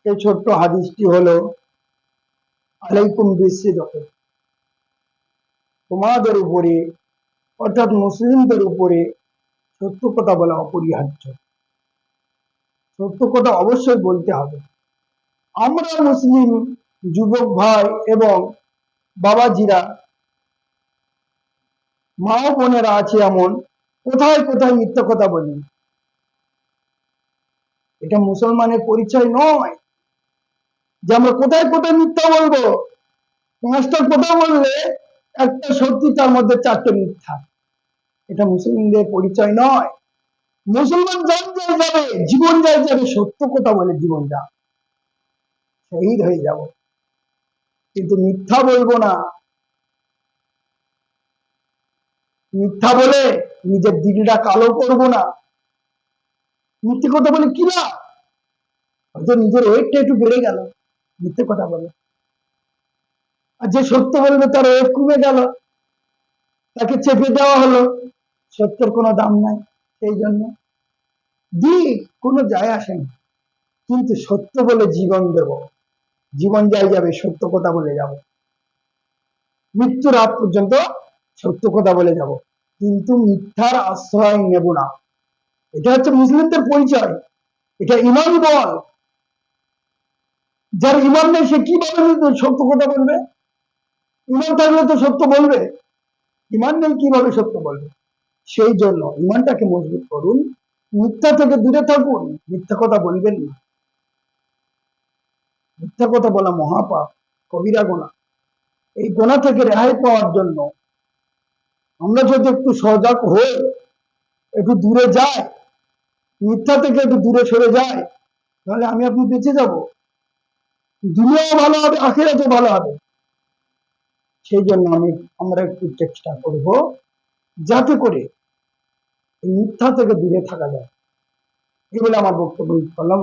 সেই ছোট্ট হাদিসটি হলো, আলাইকুম বিসিদক, তোমাদের উপরে অর্থাৎ মুসলিমদের উপরে সত্য কথা বলা অপরিহার্য। সত্য কথা অবশ্যই বলতে হবে। আমরা মুসলিম যুবক ভাই এবং বাবাজিরা, মা বোনেরা আছে এমন, কোথায় কোথায় মিথ্যা কথা বলি। এটা মুসলমানের পরিচয় নয় যে আমরা কোথায় কোথায় মিথ্যা বলবো। 5টা কথা বললে একটা সত্যি, তার মধ্যে 4টে মিথ্যা। এটা মুসলিমদের পরিচয় নয়। মুসলমান যাবে, জীবন যাবে, সত্য কথা বলে জীবন যা, শহীদ হয়ে যাব, কিন্তু মিথ্যা বলবো না। মিথ্যা বলে নিজের দিলটা কালো করব না। মিথ্যে কথা বলে কি না, হয়তো নিজের ওয়েটটা একটু বেড়ে গেল মিথ্যে কথা বলে, আর যে সত্য বলবে তার ওয়েট কমে গেল, তাকে চেপে দেওয়া হলো, সত্যের কোনো দাম নাই। সেই জন্য কোনো যায় আসে না, কিন্তু সত্য বলে জীবন দেব, জীবন যাবে, সত্য কথা বলে যাব, মৃত্যুর আগ পর্যন্ত সত্য কথা বলে যাব, কিন্তু মিথ্যার আশ্রয় নেব না। এটা হচ্ছে মুসলিমদের পরিচয়, এটা ইমান বল। যার ইমান নেই সে কিভাবে সত্য কথা বলবে? ইমান থাকলে তো সত্য বলবে, ইমান নেই কিভাবে সত্য বলবে? সেই জন্য ইমানটাকে মজবুত করুন, মিথ্যা থেকে দূরে থাকুন, মিথ্যা কথা বলবেন না। মিথ্যা কথা বলা মহাপাপ, কবিরা গোনা। এই গোনা থেকে রেহাই পাওয়ার জন্য আমরা যদি একটু সজাগ হয়ে একটু দূরে যাই, মিথ্যা থেকে একটু দূরে সরে যাই, তাহলে আমি আপনি বেঁচে যাব, দুনিয়াও ভালো হবে, আখিরাতেও ভালো হবে। সেই জন্য আমরা একটু চেষ্টা করব যাতে করে এই মিথ্যা থেকে দূরে থাকা যায়। এই বলে আমার বক্তব্য করলাম।